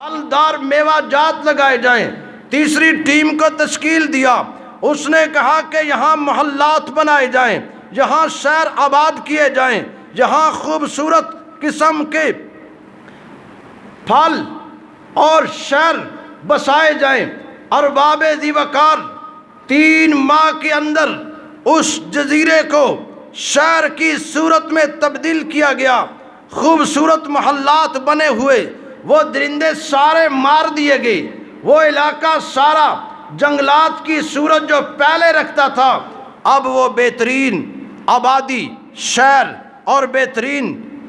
پھلدار میوہ جات لگائے جائیں۔ تیسری ٹیم کو تشکیل دیا، اس نے کہا کہ یہاں محلات بنائے جائیں، یہاں شہر آباد کیے جائیں، یہاں خوبصورت قسم کے پھل اور شہر بسائے جائیں۔ ارباب ذی وقار 3 ماہ کے اندر اس جزیرے کو شہر کی صورت میں تبدیل کیا گیا، خوبصورت محلات بنے ہوئے، وہ درندے سارے مار دیے گئے، وہ علاقہ سارا جنگلات کی صورت جو پہلے رکھتا تھا اب وہ بہترین آبادی، شہر اور بہترین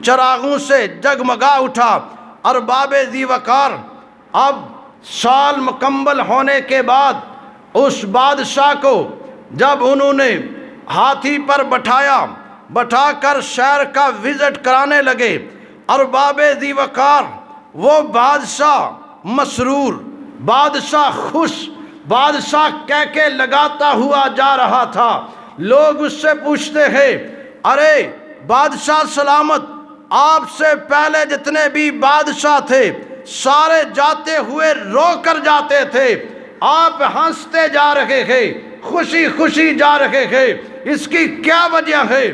چراغوں سے جگمگا اٹھا۔ ارباب ذی وقار اب سال مکمل ہونے کے بعد اس بادشاہ کو جب انہوں نے ہاتھی پر بٹھا کر شہر کا وزٹ کرانے لگے، ارباب ذی وقار وہ بادشاہ مسرور، بادشاہ خوش، بادشاہ کہکے لگاتا ہوا جا رہا تھا۔ لوگ اس سے پوچھتے ہیں، ارے بادشاہ سلامت، آپ سے پہلے جتنے بھی بادشاہ تھے سارے جاتے ہوئے رو کر جاتے تھے، آپ ہنستے جا رہے ہیں، خوشی خوشی جا رہے ہیں، اس کی کیا وجہ ہے؟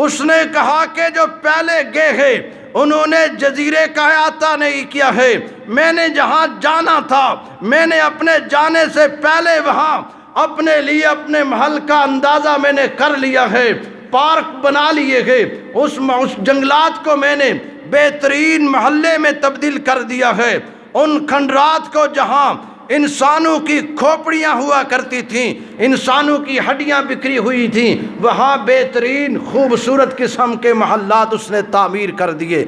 اس نے کہا کہ جو پہلے گئے ہیں انہوں نے جزیرے کا احاطہ نہیں کیا ہے، میں نے جہاں جانا تھا میں نے اپنے جانے سے پہلے وہاں اپنے لیے اپنے محل کا اندازہ میں نے کر لیا ہے، پارک بنا لیے ہیں، اس جنگلات کو میں نے بہترین محلے میں تبدیل کر دیا ہے، ان کھنڈرات کو جہاں انسانوں کی کھوپڑیاں ہوا کرتی تھیں، انسانوں کی ہڈیاں بکھری ہوئی تھیں، وہاں بہترین خوبصورت قسم کے محلات اس نے تعمیر کر دیے۔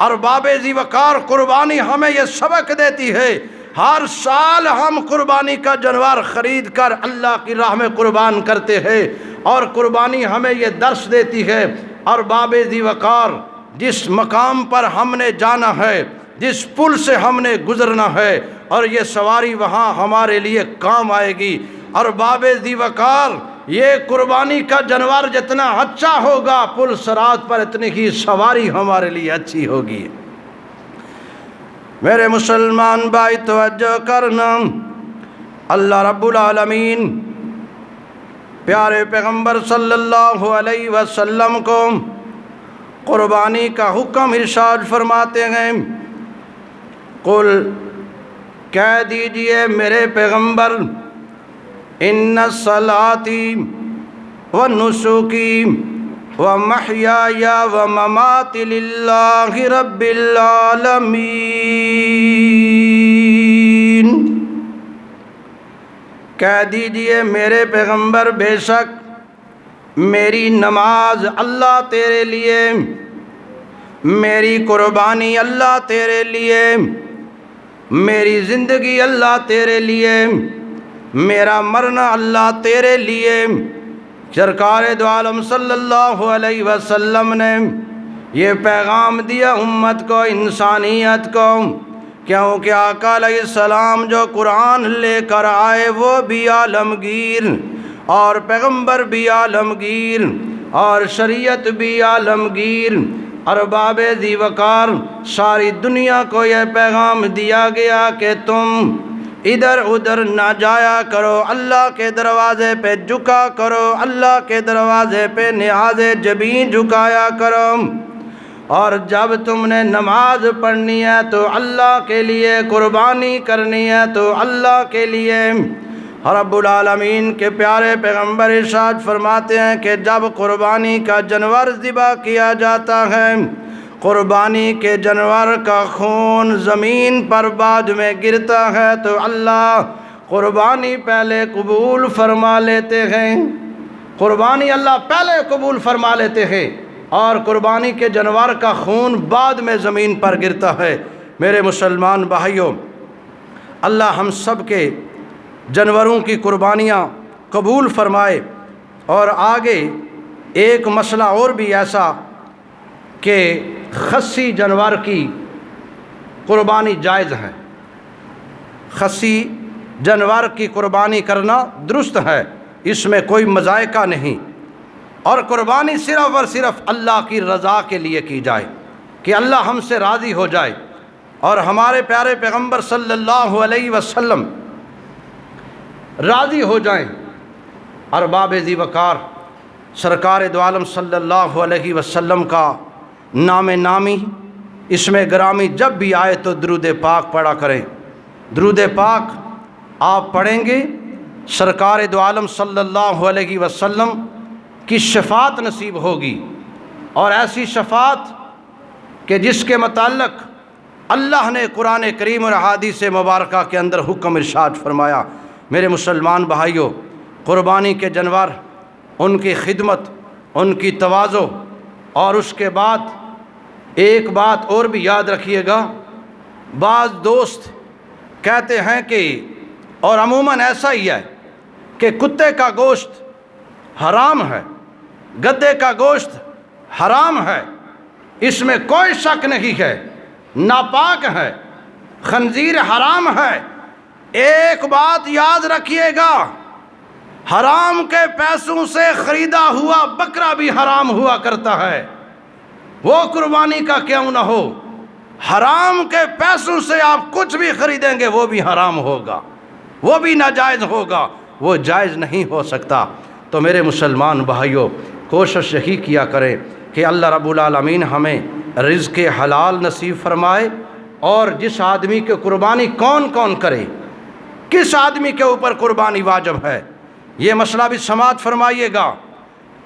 ارباب ذی وقار قربانی ہمیں یہ سبق دیتی ہے، ہر سال ہم قربانی کا جانور خرید کر اللہ کی راہ میں قربان کرتے ہیں، اور قربانی ہمیں یہ درس دیتی ہے، ارباب ذی وقار جس مقام پر ہم نے جانا ہے، جس پل سے ہم نے گزرنا ہے، اور یہ سواری وہاں ہمارے لیے کام آئے گی۔ ارباب ذی وقار یہ قربانی کا جانور جتنا اچھا ہوگا پل صراط پر اتنی ہی سواری ہمارے لیے اچھی ہوگی۔ میرے مسلمان بھائی توجہ کرنا، اللہ رب العالمین پیارے پیغمبر صلی اللہ علیہ وسلم کو قربانی کا حکم ارشاد فرماتے ہیں، قل کہہ دیجئے میرے پیغمبر، ان صلاتی و نسکی و محیای و مماتی للہ رب العالمین، کہہ دیجئے میرے پیغمبر بے شک میری نماز اللہ تیرے لیے، میری قربانی اللہ تیرے لیے، میری زندگی اللہ تیرے لیے، میرا مرنا اللہ تیرے لیے۔ سرکار دو عالم صلی اللہ علیہ وسلم نے یہ پیغام دیا امت کو، انسانیت کو، کیونکہ آقا علیہ السلام جو قرآن لے کر آئے وہ بھی عالمگیر، اور پیغمبر بھی عالمگیر، اور شریعت بھی عالمگیر۔ ارباب ذی وقار ساری دنیا کو یہ پیغام دیا گیا کہ تم ادھر ادھر نہ جایا کرو، اللہ کے دروازے پہ جھکا کرو، اللہ کے دروازے پہ نیاز جبین جھکایا کرو، اور جب تم نے نماز پڑھنی ہے تو اللہ کے لیے، قربانی کرنی ہے تو اللہ کے لیے۔ رب العالمین کے پیارے پیغمبر ارشاد فرماتے ہیں کہ جب قربانی کا جانور ذبح کیا جاتا ہے، قربانی کے جانور کا خون زمین پر بعد میں گرتا ہے تو اللہ قربانی پہلے قبول فرما لیتے ہیں، قربانی اللہ پہلے قبول فرما لیتے ہیں، اور قربانی کے جانور کا خون بعد میں زمین پر گرتا ہے۔ میرے مسلمان بھائیوں، اللہ ہم سب کے جانوروں کی قربانیاں قبول فرمائے۔ اور آگے ایک مسئلہ اور بھی ایسا کہ خصی جانور کی قربانی جائز ہے، خصی جانور کی قربانی کرنا درست ہے، اس میں کوئی مذائقہ نہیں، اور قربانی صرف اور صرف اللہ کی رضا کے لیے کی جائے، کہ اللہ ہم سے راضی ہو جائے۔ اور ہمارے پیارے پیغمبر صلی اللہ علیہ وسلم راضی ہو جائیں۔ ارباب ذی وقار سرکار دو عالم صلی اللہ علیہ وسلم کا نام نامی اسم گرامی جب بھی آئے تو درود پاک پڑھا کریں۔ درود پاک آپ پڑھیں گے، سرکار دو عالم صلی اللہ علیہ وسلم کی شفاعت نصیب ہوگی، اور ایسی شفاعت کہ جس کے متعلق اللہ نے قرآن کریم اور احادیث مبارکہ کے اندر حکم ارشاد فرمایا۔ میرے مسلمان بھائیوں، قربانی کے جانور، ان کی خدمت، ان کی تواضع، اور اس کے بعد ایک بات اور بھی یاد رکھیے گا، بعض دوست کہتے ہیں کہ، اور عموماً ایسا ہی ہے کہ کتے کا گوشت حرام ہے، گدے کا گوشت حرام ہے، اس میں کوئی شک نہیں ہے، ناپاک ہے، خنزیر حرام ہے۔ ایک بات یاد رکھیے گا، حرام کے پیسوں سے خریدا ہوا بکرا بھی حرام ہوا کرتا ہے، وہ قربانی کا کیوں نہ ہو۔ حرام کے پیسوں سے آپ کچھ بھی خریدیں گے وہ بھی حرام ہوگا، وہ بھی ناجائز ہوگا، وہ جائز نہیں ہو سکتا۔ تو میرے مسلمان بھائیوں، کوشش یہی کیا کریں کہ اللہ رب العالمین ہمیں رزق حلال نصیب فرمائے، اور جس آدمی کے قربانی کون کون کرے، کس آدمی کے اوپر قربانی واجب ہے، یہ مسئلہ بھی سماعت فرمائیے گا۔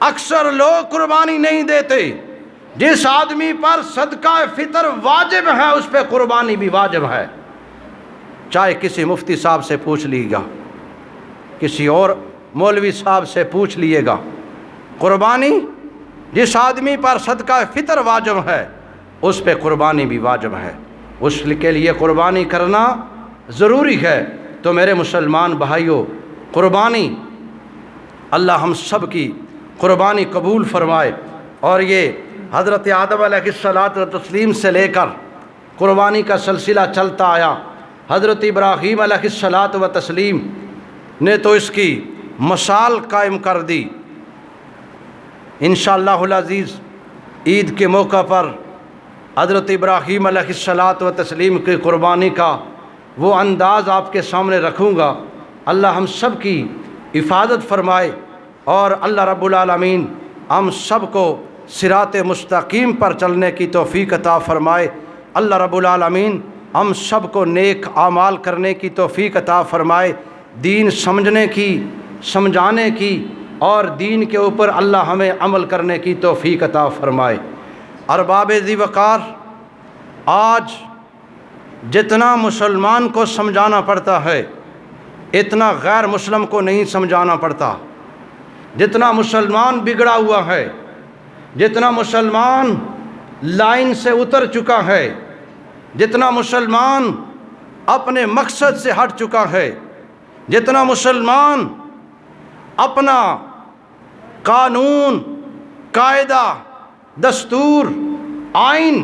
اکثر لوگ قربانی نہیں دیتے، جس آدمی پر صدقہ فطر واجب ہے اس پہ قربانی بھی واجب ہے۔ چاہے کسی مفتی صاحب سے پوچھ لیے گا، کسی اور مولوی صاحب سے پوچھ لیے گا، قربانی جس آدمی پر صدقہ فطر واجب ہے اس پہ قربانی بھی واجب ہے، اس کے لیے قربانی کرنا ضروری ہے۔ تو میرے مسلمان بھائیوں، قربانی اللہ ہم سب کی قربانی قبول فرمائے، اور یہ حضرت آدم علیہ الصلوۃ والتسلیم سے لے کر قربانی کا سلسلہ چلتا آیا۔ حضرت ابراہیم علیہ الصلوۃ والتسلیم نے تو اس کی مثال قائم کر دی۔ انشاءاللہ العزیز عید کے موقع پر حضرت ابراہیم علیہ الصلوۃ والتسلیم کی قربانی کا وہ انداز آپ کے سامنے رکھوں گا۔ اللہ ہم سب کی حفاظت فرمائے، اور اللہ رب العالمین ہم سب کو صراط مستقیم پر چلنے کی توفیق عطا فرمائے۔ اللہ رب العالمین ہم سب کو نیک اعمال کرنے کی توفیق عطا فرمائے، دین سمجھنے کی، سمجھانے کی، اور دین کے اوپر اللہ ہمیں عمل کرنے کی توفیق عطا فرمائے۔ ارباب ذی وقار، آج جتنا مسلمان کو سمجھانا پڑتا ہے اتنا غیر مسلم کو نہیں سمجھانا پڑتا۔ جتنا مسلمان بگڑا ہوا ہے، جتنا مسلمان لائن سے اتر چکا ہے، جتنا مسلمان اپنے مقصد سے ہٹ چکا ہے، جتنا مسلمان اپنا قانون، قاعدہ، دستور، آئین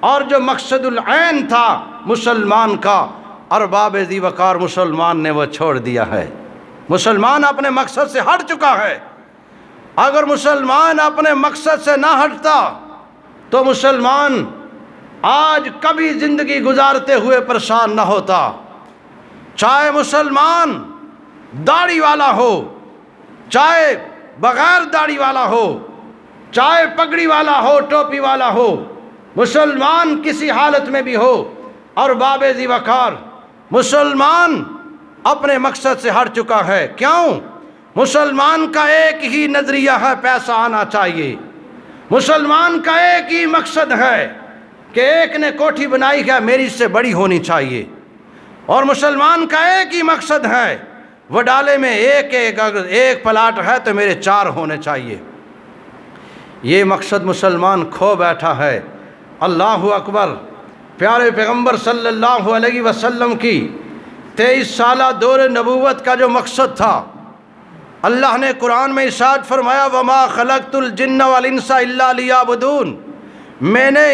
اور جو مقصد العین تھا مسلمان کا، ارباب ذی وقار مسلمان نے وہ چھوڑ دیا ہے۔ مسلمان اپنے مقصد سے ہٹ چکا ہے۔ اگر مسلمان اپنے مقصد سے نہ ہٹتا تو مسلمان آج کبھی زندگی گزارتے ہوئے پریشان نہ ہوتا۔ چاہے مسلمان داڑھی والا ہو، چاہے بغیر داڑھی والا ہو، چاہے پگڑی والا ہو، ٹوپی والا ہو، مسلمان کسی حالت میں بھی ہو، ارباب ذی وقار مسلمان اپنے مقصد سے ہٹ چکا ہے۔ کیوں؟ مسلمان کا ایک ہی نظریہ ہے، پیسہ آنا چاہیے۔ مسلمان کا ایک ہی مقصد ہے کہ ایک نے کوٹھی بنائی ہے، میری اس سے بڑی ہونی چاہیے۔ اور مسلمان کا ایک ہی مقصد ہے، وڈالے میں اگر ایک پلاٹ ہے تو میرے 4 ہونے چاہیے۔ یہ مقصد مسلمان کھو بیٹھا ہے۔ اللہ اکبر! پیارے پیغمبر صلی اللہ علیہ وسلم کی 23 سالہ دور نبوت کا جو مقصد تھا، اللہ نے قرآن میں ارشاد فرمایا وَمَا خَلَقْتُ الْجِنَّ وَالْإِنسَ إِلَّا لِيَعْبُدُونِ، میں نے